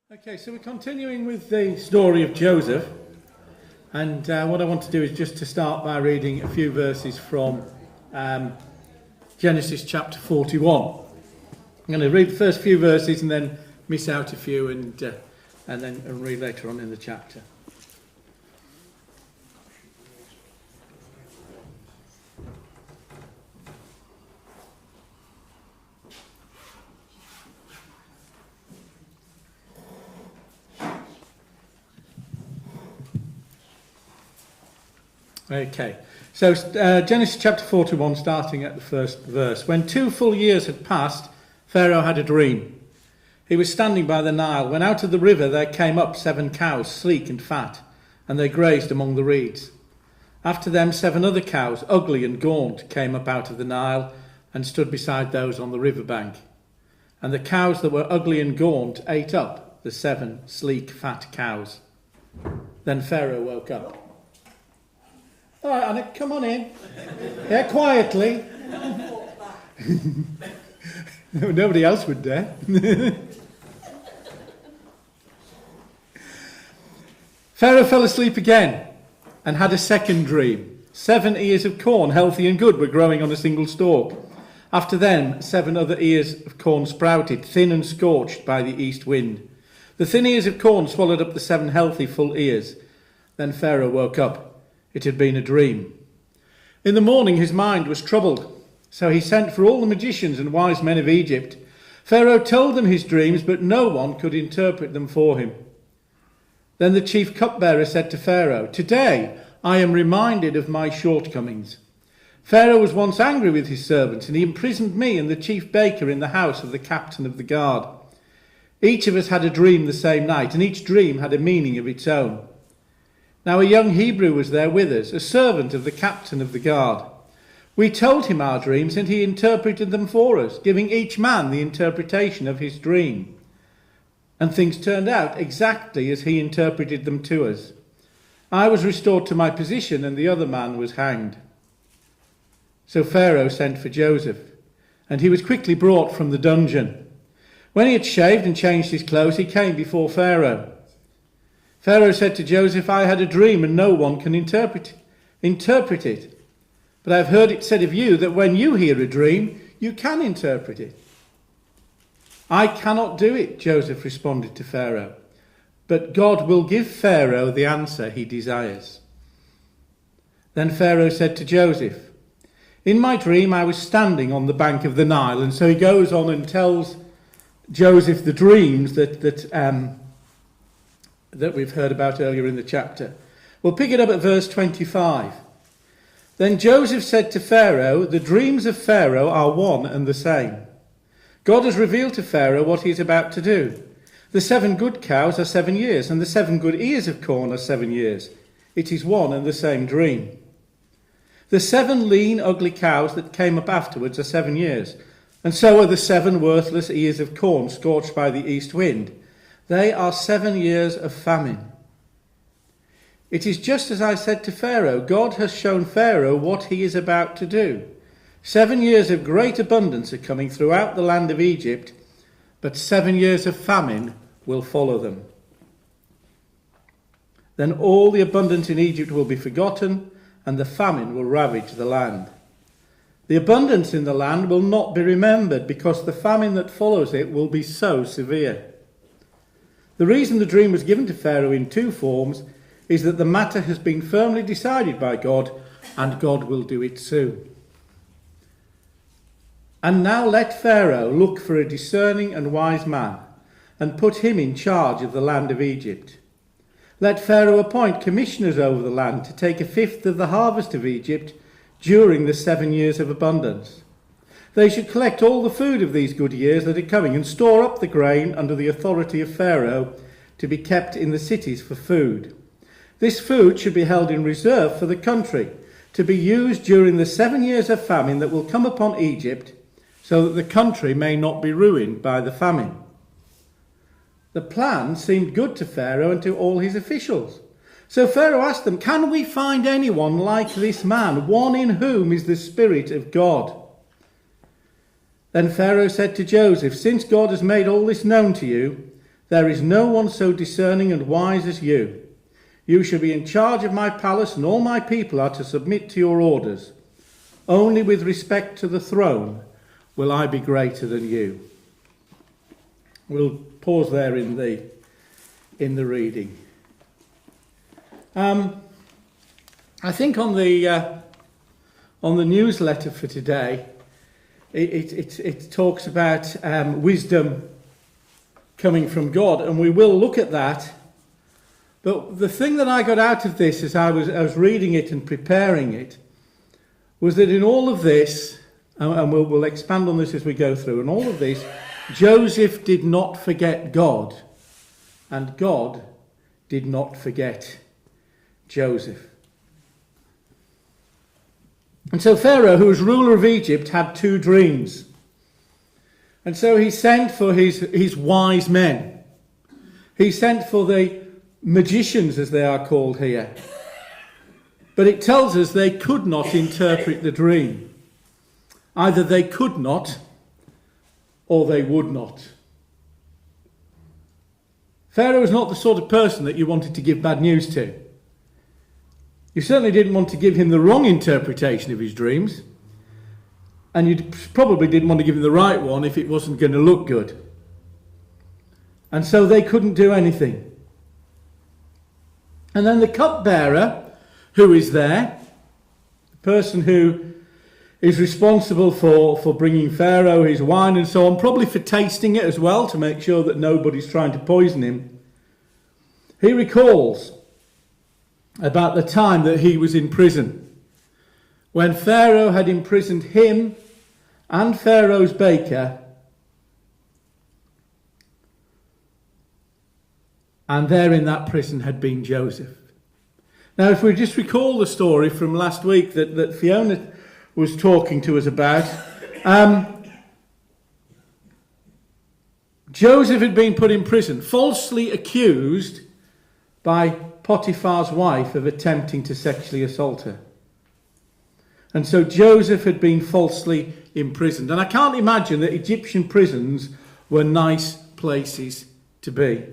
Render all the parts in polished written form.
Okay, so we're continuing with the story of Joseph, and what I want to do is just to start by reading a few verses from Genesis chapter 41. I'm going to read the first few verses and then miss out a few and then read later on in the chapter. Okay, so Genesis chapter 41, starting at the first verse. When 2 full years had passed, Pharaoh had a dream. He was standing by the Nile, when out of the river there came up 7 cows, sleek and fat, and they grazed among the reeds. After them 7 other cows, ugly and gaunt, came up out of the Nile, and stood beside those on the river bank. And the cows that were ugly and gaunt ate up the 7 sleek, fat cows. Then Pharaoh woke up. All right, Anna, come on in. Yeah, quietly. Nobody else would dare. Pharaoh fell asleep again and had a second dream. 7 ears of corn, healthy and good, were growing on a single stalk. After them, 7 other ears of corn sprouted, thin and scorched by the east wind. The thin ears of corn swallowed up the 7 healthy, full ears. Then Pharaoh woke up. It had been a dream. In the morning his mind was troubled, so he sent for all the magicians and wise men of Egypt. Pharaoh told them his dreams, but no one could interpret them for him. Then the chief cupbearer said to Pharaoh, "Today I am reminded of my shortcomings. Pharaoh was once angry with his servants, and he imprisoned me and the chief baker in the house of the captain of the guard. Each of us had a dream the same night, and each dream had a meaning of its own. Now a young Hebrew was there with us, a servant of the captain of the guard. We told him our dreams, and he interpreted them for us, giving each man the interpretation of his dream. And things turned out exactly as he interpreted them to us. I was restored to my position, and the other man was hanged." So Pharaoh sent for Joseph, and he was quickly brought from the dungeon. When he had shaved and changed his clothes, he came before Pharaoh. Pharaoh said to Joseph, "I had a dream, and no one can interpret it. But I have heard it said of you that when you hear a dream, you can interpret it." "I cannot do it," Joseph responded to Pharaoh, "but God will give Pharaoh the answer he desires." Then Pharaoh said to Joseph, "In my dream I was standing on the bank of the Nile," and so he goes on and tells Joseph the dreams that we've heard about earlier in the chapter. We'll pick it up at verse 25. "Then Joseph said to Pharaoh, 'The dreams of Pharaoh are one and the same. God has revealed to Pharaoh what he is about to do. The 7 good cows are 7 years, and the 7 good ears of corn are 7 years. It is one and the same dream. The 7 lean, ugly cows that came up afterwards are 7 years, and so are the 7 worthless ears of corn scorched by the east wind. They are 7 years of famine. It is just as I said to Pharaoh. God has shown Pharaoh what he is about to do. 7 years of great abundance are coming throughout the land of Egypt, but 7 years of famine will follow them. Then all the abundance in Egypt will be forgotten, and the famine will ravage the land. The abundance in the land will not be remembered, because the famine that follows it will be so severe. The reason the dream was given to Pharaoh in 2 forms is that the matter has been firmly decided by God, and God will do it soon. And now let Pharaoh look for a discerning and wise man, and put him in charge of the land of Egypt. Let Pharaoh appoint commissioners over the land to take 1/5 of the harvest of Egypt during the 7 years of abundance. They should collect all the food of these good years that are coming, and store up the grain under the authority of Pharaoh to be kept in the cities for food. This food should be held in reserve for the country, to be used during the 7 years of famine that will come upon Egypt, so that the country may not be ruined by the famine." The plan seemed good to Pharaoh and to all his officials. So Pharaoh asked them, "Can we find anyone like this man, one in whom is the Spirit of God?" Then Pharaoh said to Joseph, "Since God has made all this known to you, There is no one so discerning and wise as you. You shall be in charge of my palace, and all my people are to submit to your orders. Only with respect to the throne will I be greater than you." We'll pause there in the reading. I think on the newsletter for today, it talks about wisdom coming from God, and we will look at that. But the thing that I got out of this as I was reading it and preparing it was that in all of this, and we'll expand on this as we go through, in all of this, Joseph did not forget God, and God did not forget Joseph. And so Pharaoh, who was ruler of Egypt, had two dreams. And so he sent for his wise men. He sent for the magicians, as they are called here. But it tells us they could not interpret the dream. Either they could not, or they would not. Pharaoh was not the sort of person that you wanted to give bad news to. You certainly didn't want to give him the wrong interpretation of his dreams. And you probably didn't want to give him the right one if it wasn't going to look good. And so they couldn't do anything. And then the cupbearer, who is there, the person who is responsible for bringing Pharaoh his wine and so on, probably for tasting it as well to make sure that nobody's trying to poison him, he recalls about the time that he was in prison, when Pharaoh had imprisoned him and Pharaoh's baker, and there in that prison had been Joseph. Now, if we just recall the story from last week that Fiona was talking to us about, Joseph had been put in prison, falsely accused by Potiphar's wife of attempting to sexually assault her. And so Joseph had been falsely imprisoned. And I can't imagine that Egyptian prisons were nice places to be.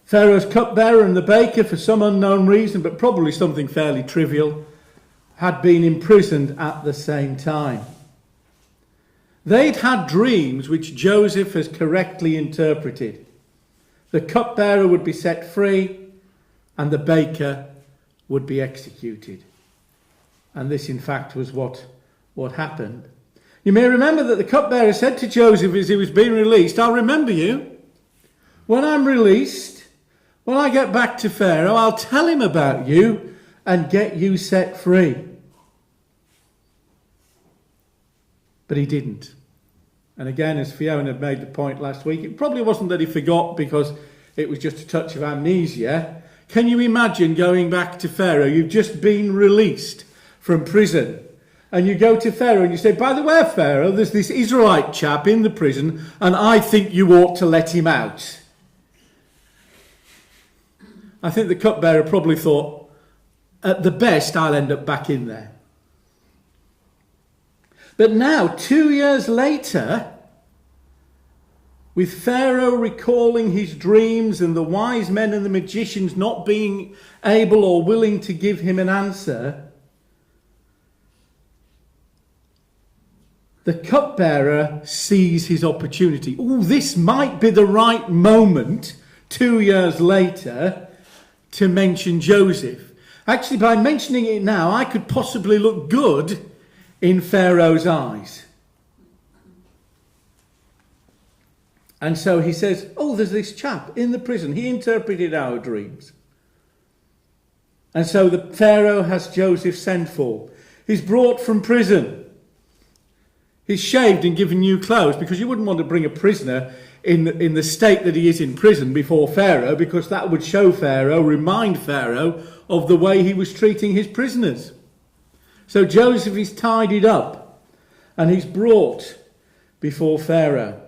Pharaoh's cupbearer and the baker, for some unknown reason, but probably something fairly trivial, had been imprisoned at the same time. They'd had dreams which Joseph has correctly interpreted. The cupbearer would be set free and the baker would be executed. And this, in fact, was what happened. You may remember that the cupbearer said to Joseph as he was being released, "I'll remember you. When I'm released, when I get back to Pharaoh, I'll tell him about you and get you set free." But he didn't. And again, as Fiona made the point last week, it probably wasn't that he forgot because it was just a touch of amnesia. Can you imagine going back to Pharaoh? You've just been released from prison. And you go to Pharaoh and you say, "By the way, Pharaoh, there's this Israelite chap in the prison and I think you ought to let him out." I think the cupbearer probably thought, at the best, I'll end up back in there. But now, 2 years later, with Pharaoh recalling his dreams and the wise men and the magicians not being able or willing to give him an answer, the cupbearer sees his opportunity. Oh, this might be the right moment, 2 years later, to mention Joseph. Actually, by mentioning it now, I could possibly look good in Pharaoh's eyes. And so he says, "Oh, there's this chap in the prison. He interpreted our dreams." And so the Pharaoh has Joseph sent for. He's brought from prison. He's shaved and given new clothes, because you wouldn't want to bring a prisoner in the state that he is in prison before Pharaoh, because that would show Pharaoh, remind Pharaoh of the way he was treating his prisoners. So Joseph is tidied up and he's brought before Pharaoh.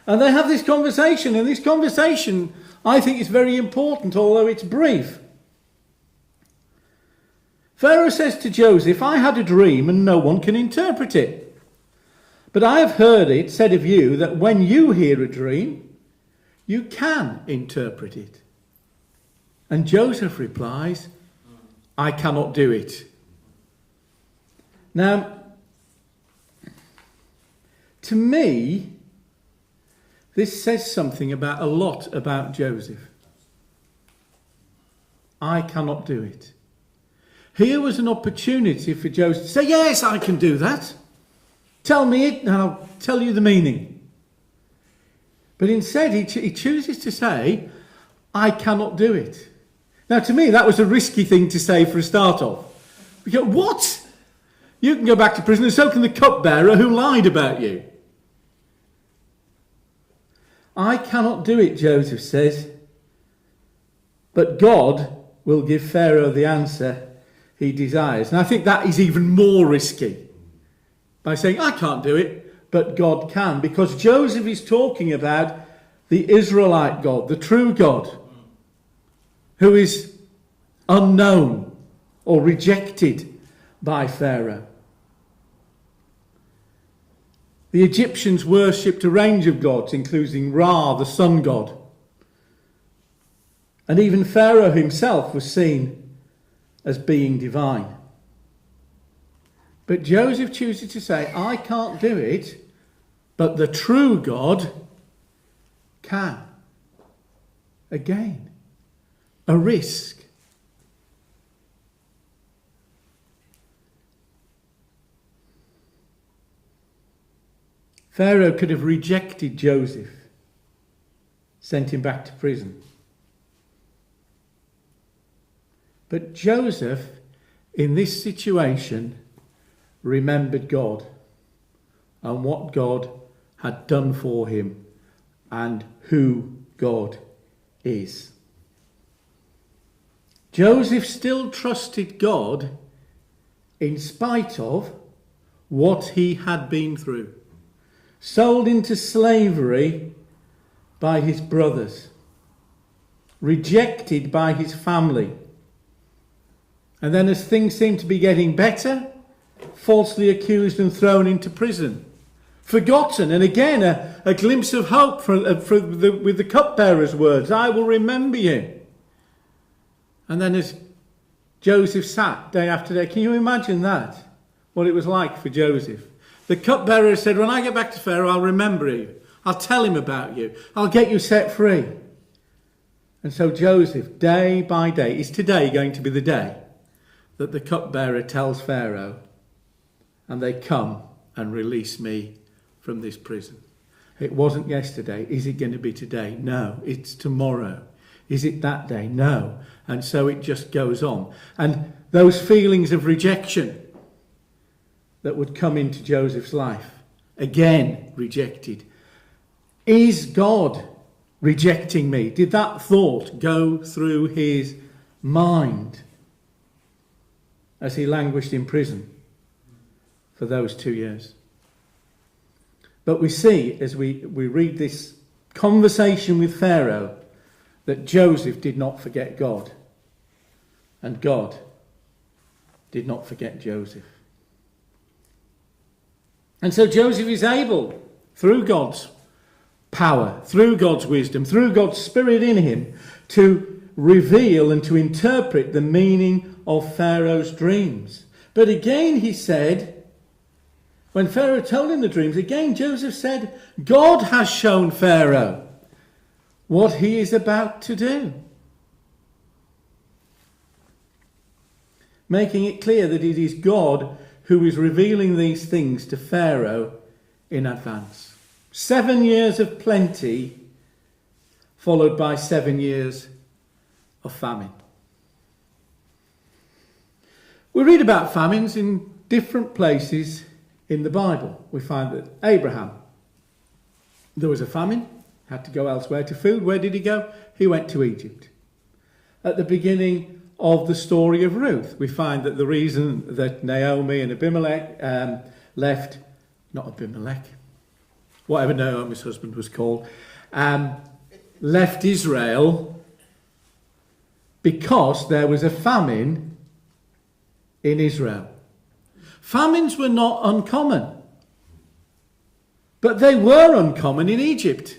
And they have this conversation, and this conversation, I think, is very important, although it's brief. Pharaoh says to Joseph, "I had a dream and no one can interpret it. But I have heard it said of you that when you hear a dream, you can interpret it. And Joseph replies, I cannot do it. Now, to me, this says something about a lot about Joseph. I cannot do it. Here was an opportunity for Joseph to say, yes, I can do that. Tell me it and I'll tell you the meaning. But instead he chooses to say, I cannot do it. Now to me that was a risky thing to say for a start off. We go, what? You can go back to prison and so can the cupbearer who lied about you. I cannot do it, Joseph says. But God will give Pharaoh the answer he desires. And I think that is even more risky. By saying, I can't do it, but God can. Because Joseph is talking about the Israelite God, the true God, who is unknown or rejected by Pharaoh. The Egyptians worshipped a range of gods, including Ra, the sun god. And even Pharaoh himself was seen as being divine. But Joseph chooses to say, I can't do it, but the true God can. Again, a risk. Pharaoh could have rejected Joseph, sent him back to prison. But Joseph, in this situation, remembered God and what God had done for him and who God is. Joseph still trusted God in spite of what he had been through. Sold into slavery by his brothers, rejected by his family, and then as things seemed to be getting better, falsely accused and thrown into prison. Forgotten, and again a glimpse of hope with the cupbearer's words, I will remember you. And then as Joseph sat day after day, can you imagine that? What it was like for Joseph. The cupbearer said, when I get back to Pharaoh, I'll remember you. I'll tell him about you. I'll get you set free. And so Joseph, day by day, is today going to be the day that the cupbearer tells Pharaoh, and they come and release me from this prison. It wasn't yesterday. Is it going to be today? No, it's tomorrow. Is it that day? No. And so it just goes on. And those feelings of rejection that would come into Joseph's life, again rejected. Is God rejecting me? Did that thought go through his mind as he languished in prison for those 2 years? But we see, as we read this conversation with Pharaoh, that Joseph did not forget God. And God did not forget Joseph. And so Joseph is able, through God's power, through God's wisdom, through God's Spirit in him, to reveal and to interpret the meaning of Pharaoh's dreams. But again he said, when Pharaoh told him the dreams, again Joseph said, God has shown Pharaoh what he is about to do. Making it clear that it is God who is revealing these things to Pharaoh in advance. 7 years of plenty, followed by 7 years of famine. We read about famines in different places in the Bible. We find that Abraham, there was a famine, had to go elsewhere to food. Where did he go? He went to Egypt. At the beginning of the story of Ruth, we find that the reason that Naomi and Abimelech left, not Abimelech, whatever Naomi's husband was called, left Israel because there was a famine in Israel. Famines were not uncommon. But they were uncommon in Egypt,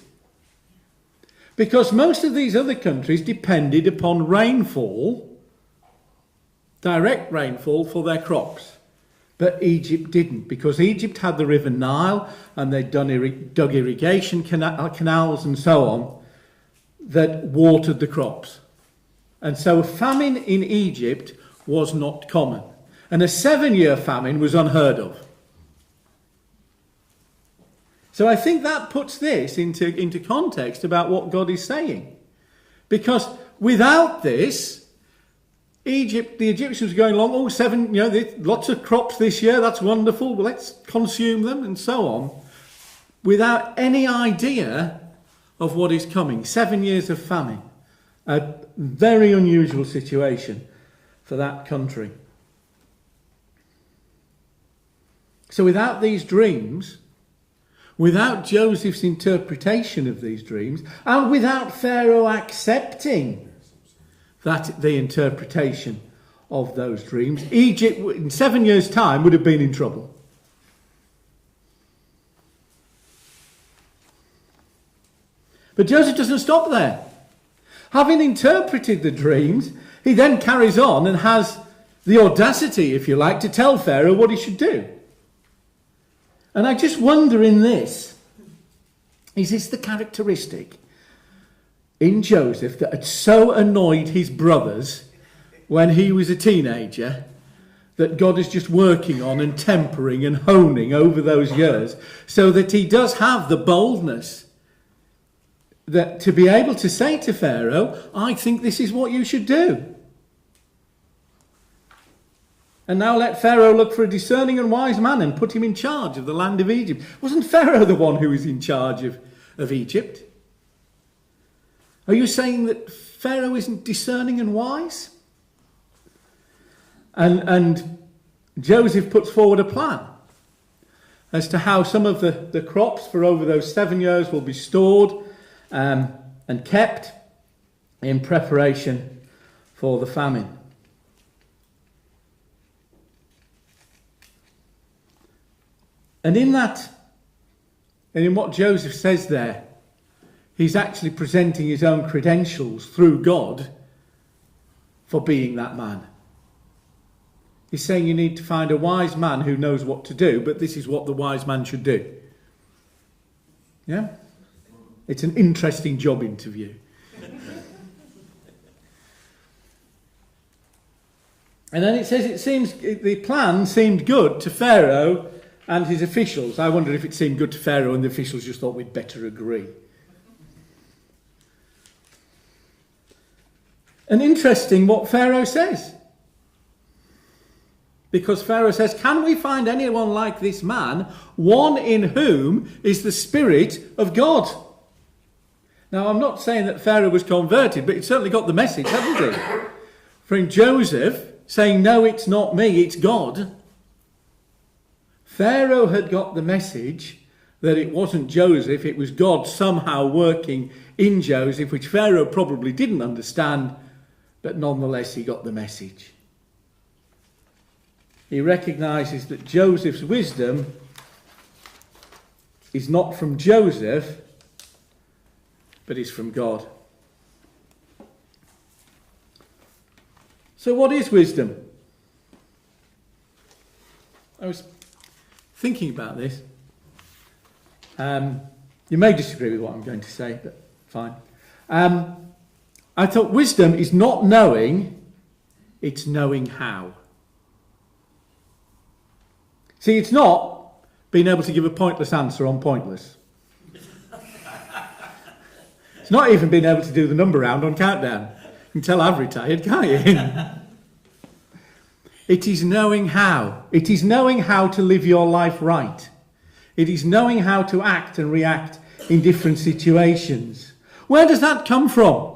because most of these other countries depended upon rainfall, direct rainfall, for their crops. But Egypt didn't, because Egypt had the River Nile, and they'd dug irrigation canals and so on that watered the crops. And so a famine in Egypt was not common. And a 7-year famine was unheard of. So I think that puts this into context about what God is saying. Because without this, the Egyptians were going along, lots of crops this year, that's wonderful, well, let's consume them, and so on, without any idea of what is coming. 7 years of famine. A very unusual situation for that country. So without these dreams, without Joseph's interpretation of these dreams, and without Pharaoh accepting the interpretation of those dreams, Egypt in 7 years' time would have been in trouble. But Joseph doesn't stop there. Having interpreted the dreams, he then carries on and has the audacity, if you like, to tell Pharaoh what he should do. And I just wonder in this, is this the characteristic in Joseph that had so annoyed his brothers when he was a teenager, that God is just working on and tempering and honing over those years, so that he does have the boldness that to be able to say to Pharaoh, I think this is what you should do. And now let Pharaoh look for a discerning and wise man and put him in charge of the land of Egypt. Wasn't Pharaoh the one who was in charge of Egypt? Are you saying that Pharaoh isn't discerning and wise? And Joseph puts forward a plan as to how some of the crops for over those 7 years will be stored and kept in preparation for the famine. And in that, and in what Joseph says there, he's actually presenting his own credentials through God for being that man. He's saying you need to find a wise man who knows what to do, but this is what the wise man should do. Yeah? It's an interesting job interview. And then it says the plan seemed good to Pharaoh and his officials. I wonder if it seemed good to Pharaoh and the officials just thought we'd better agree. And interesting what Pharaoh says. Because Pharaoh says, can we find anyone like this man, one in whom is the Spirit of God? Now, I'm not saying that Pharaoh was converted, but he certainly got the message, hasn't he? From Joseph saying, no, it's not me, it's God. Pharaoh had got the message that it wasn't Joseph, it was God somehow working in Joseph, which Pharaoh probably didn't understand, but nonetheless he got the message. He recognises that Joseph's wisdom is not from Joseph, but is from God. So what is wisdom? I was thinking about this. You may disagree with what I'm going to say, but fine. I thought wisdom is not knowing, it's knowing how. See, it's not being able to give a pointless answer on pointless. It's not even being able to do the number round on countdown. You can tell I've retired, can't you? It is knowing how. It is knowing how to live your life right. It is knowing how to act and react in different situations. Where does that come from?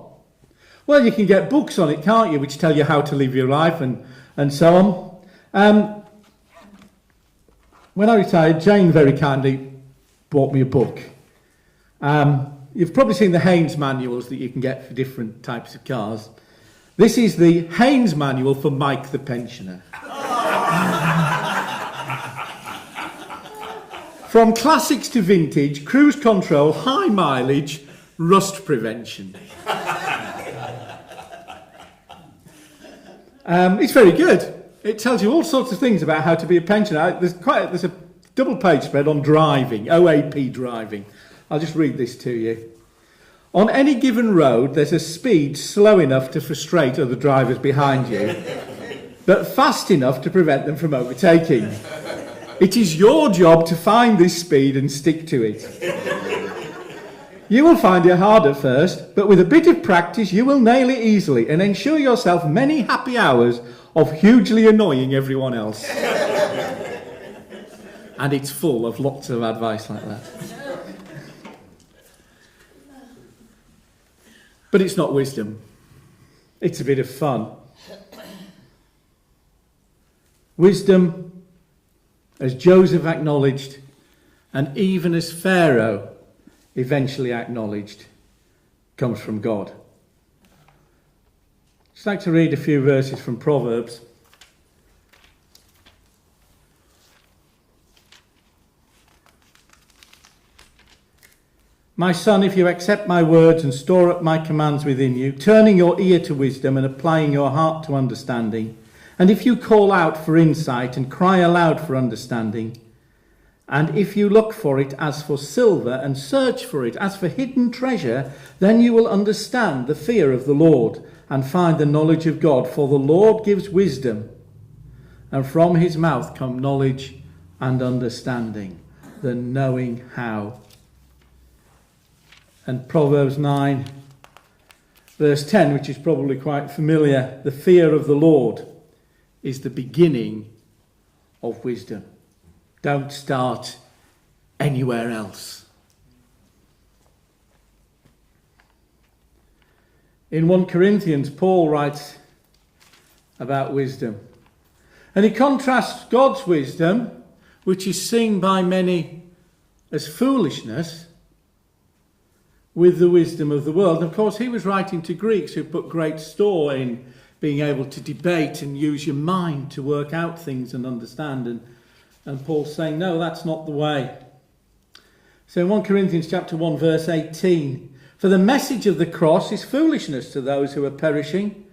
Well, you can get books on it, can't you, which tell you how to live your life and so on. When I retired, Jane very kindly bought me a book. You've probably seen the Haynes manuals that you can get for different types of cars. This is the Haynes manual for Mike the pensioner. From classics to vintage, cruise control, high mileage, rust prevention. It's very good. It tells you all sorts of things about how to be a pensioner. There's a double page spread on driving, OAP driving. I'll just read this to you. On any given road, there's a speed slow enough to frustrate other drivers behind you, but fast enough to prevent them from overtaking. It is your job to find this speed and stick to it. You will find it hard at first, but with a bit of practice you will nail it easily and ensure yourself many happy hours of hugely annoying everyone else. And it's full of lots of advice like that. But it's not wisdom. It's a bit of fun. Wisdom, as Joseph acknowledged, and even as Pharaoh eventually acknowledged, comes from God. I'd just like to read a few verses from Proverbs. My son, if you accept my words and store up my commands within you, turning your ear to wisdom and applying your heart to understanding, and if you call out for insight and cry aloud for understanding, and if you look for it as for silver and search for it as for hidden treasure, then you will understand the fear of the Lord and find the knowledge of God. For the Lord gives wisdom, and from his mouth come knowledge and understanding, the knowing how. And Proverbs 9, verse 10, which is probably quite familiar, the fear of the Lord is the beginning of wisdom. Don't start anywhere else. In 1 Corinthians, Paul writes about wisdom. And he contrasts God's wisdom, which is seen by many as foolishness, with the wisdom of the world. And of course, he was writing to Greeks who put great store in being able to debate and use your mind to work out things and understand. And Paul's saying, no, that's not the way. So in 1 Corinthians chapter 1, verse 18, for the message of the cross is foolishness to those who are perishing,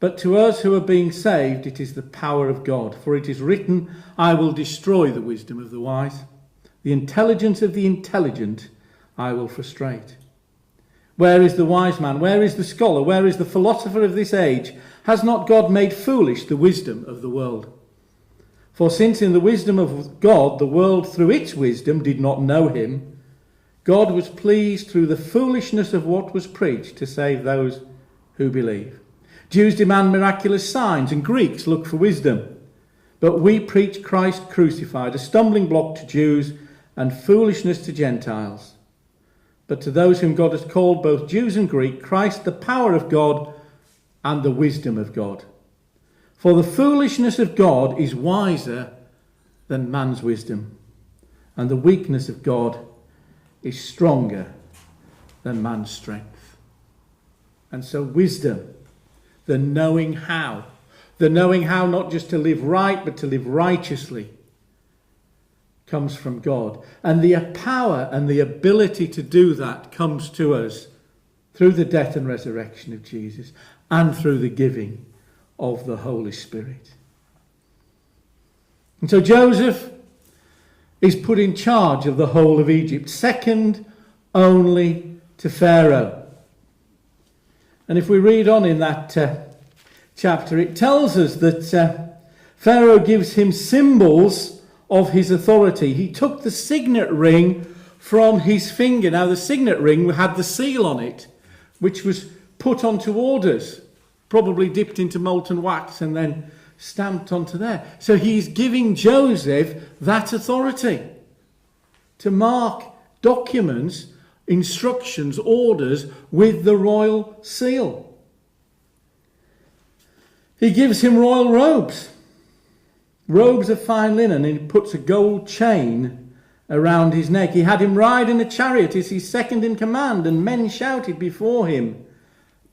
but to us who are being saved, it is the power of God. For it is written, I will destroy the wisdom of the wise. The intelligence of the intelligent I will frustrate. Where is the wise man? Where is the scholar? Where is the philosopher of this age? Has not God made foolish the wisdom of the world? For since in the wisdom of God, the world through its wisdom did not know him, God was pleased through the foolishness of what was preached to save those who believe. Jews demand miraculous signs and Greeks look for wisdom. But we preach Christ crucified, a stumbling block to Jews and foolishness to Gentiles. But to those whom God has called, both Jews and Greek, Christ the power of God and the wisdom of God. For the foolishness of God is wiser than man's wisdom, and the weakness of God is stronger than man's strength. And so wisdom, the knowing how not just to live right, but to live righteously, comes from God. And the power and the ability to do that comes to us through the death and resurrection of Jesus and through the giving of the Holy Spirit. And so Joseph is put in charge of the whole of Egypt, second only to Pharaoh. And if we read on in that chapter, it tells us that Pharaoh gives him symbols of his authority. He took the signet ring from his finger. Now the signet ring had the seal on it, which was put onto orders, probably dipped into molten wax and then stamped onto there. So he's giving Joseph that authority to mark documents, instructions, orders with the royal seal. He gives him royal robes. Robes of fine linen, and he puts a gold chain around his neck. He had him ride in a chariot as his second in command, and men shouted before him,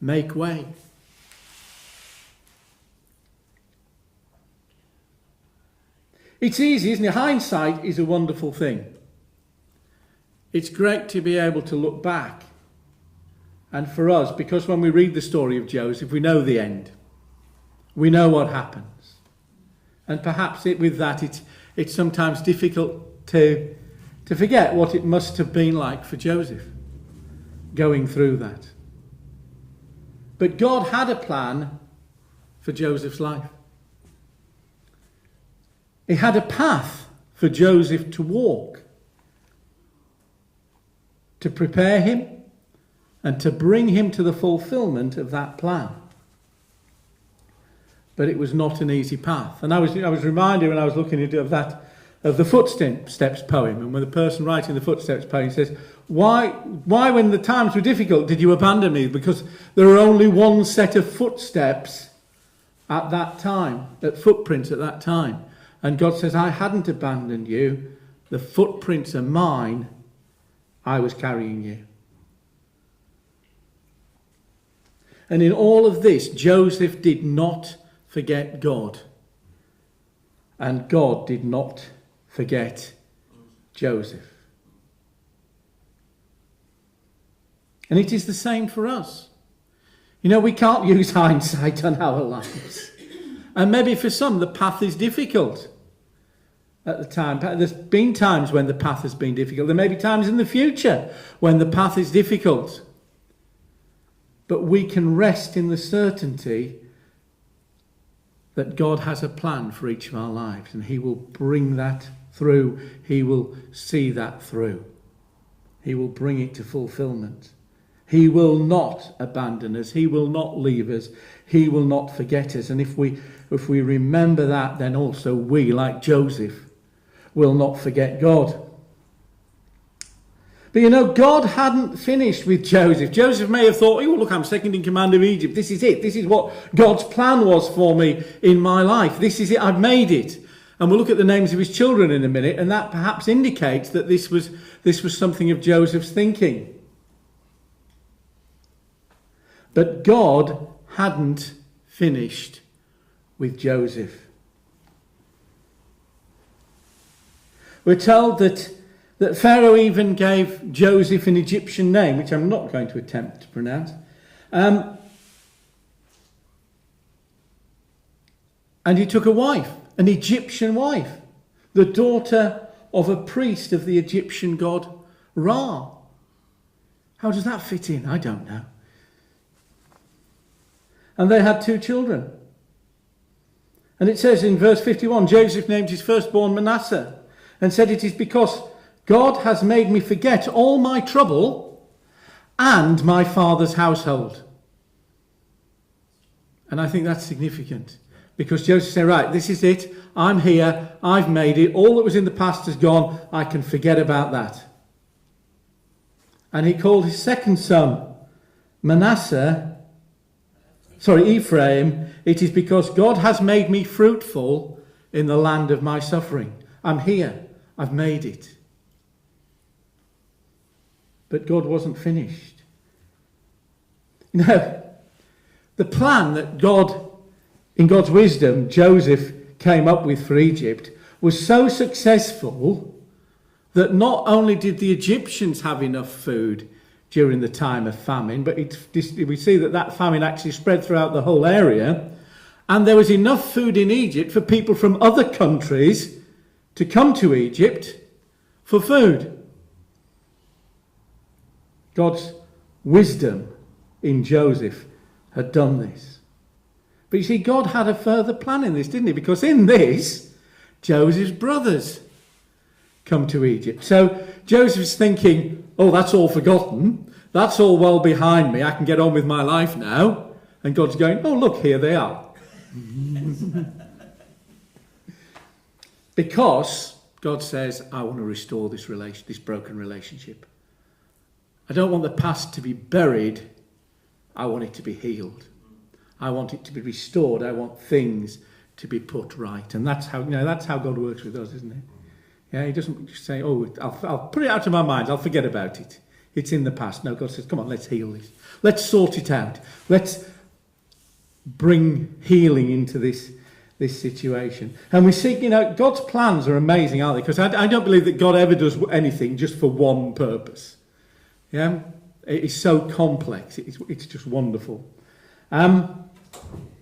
make way. It's easy, isn't it? Hindsight is a wonderful thing. it's great to be able to look back. And for us, because when we read the story of Joseph, we know the end. We know what happens. And perhaps with that, it's sometimes difficult to forget what it must have been like for Joseph going through that. But God had a plan for Joseph's life. He had a path for Joseph to walk, to prepare him and to bring him to the fulfillment of that plan. But it was not an easy path. And I was reminded when I was looking at of the Footsteps poem, and when the person writing the Footsteps poem says, why when the times were difficult did you abandon me? Because there were only one set of footsteps at that time, footprints at that time. And God says, I hadn't abandoned you. The footprints are mine. I was carrying you. And in all of this, Joseph did not forget God. And God did not forget Joseph. And it is the same for us. You know, we can't use hindsight on our lives. And maybe for some, the path is difficult at the time. There's been times when the path has been difficult. There may be times in the future when the path is difficult. But we can rest in the certainty that God has a plan for each of our lives, and he will bring that through. He will see that through. He will bring it to fulfillment. He will not abandon us. He will not leave us. He will not forget us. And if we remember that, then also we, like Joseph, will not forget God. But you know, God hadn't finished with Joseph. Joseph may have thought, oh, look, I'm second in command of Egypt. This is it. This is what God's plan was for me in my life. This is it. I've made it. And we'll look at the names of his children in a minute, and that perhaps indicates that this was something of Joseph's thinking. But God hadn't finished with Joseph. We're told that Pharaoh even gave Joseph an Egyptian name, which I'm not going to attempt to pronounce. And he took a wife, an Egyptian wife, the daughter of a priest of the Egyptian god Ra. How does that fit in? I don't know. And they had 2 children. And it says in verse 51, Joseph named his firstborn Manasseh and said, it is because God has made me forget all my trouble and my father's household. And I think that's significant, because Joseph said, right, this is it. I'm here. I've made it. All that was in the past is gone. I can forget about that. And he called his second son Ephraim. It is because God has made me fruitful in the land of my suffering. I'm here. I've made it. But God wasn't finished. You know, the plan that God, in God's wisdom, Joseph came up with for Egypt was so successful that not only did the Egyptians have enough food during the time of famine, but we see that famine actually spread throughout the whole area, and there was enough food in Egypt for people from other countries to come to Egypt for food. God's wisdom in Joseph had done this. But you see, God had a further plan in this, didn't he? Because in this, Joseph's brothers come to Egypt. So Joseph's thinking, oh, that's all forgotten. That's all well behind me. I can get on with my life now. And God's going, oh, look, here they are. Because God says, I want to restore this broken relationship. I don't want the past to be buried. I want it to be healed. I want it to be restored. I want things to be put right. And that's how God works with us, isn't it? Yeah, he doesn't just say, oh, I'll put it out of my mind. I'll forget about it. It's in the past. No, God says, come on, let's heal this. Let's sort it out. Let's bring healing into this this situation. And we see, God's plans are amazing, aren't they? Because I don't believe that God ever does anything just for one purpose. Yeah? It is so complex. It's just wonderful. And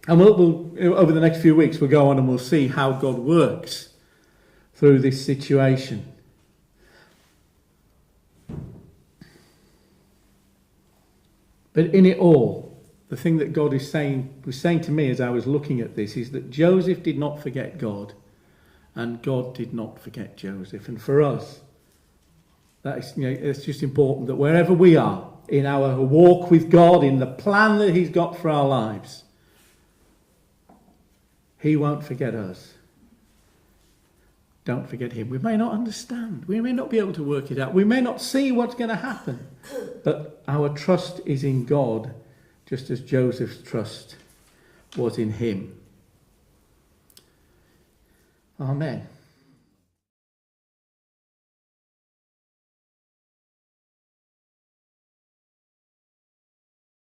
we'll over the next few weeks, we'll go on and we'll see how God works through this situation. But in it all, the thing that God was saying to me as I was looking at this is that Joseph did not forget God, and God did not forget Joseph. And for us, that is, it's just important that wherever we are in our walk with God, in the plan that He's got for our lives, He won't forget us. Don't forget Him. We may not understand. We may not be able to work it out. We may not see what's going to happen. But our trust is in God, just as Joseph's trust was in Him. Amen.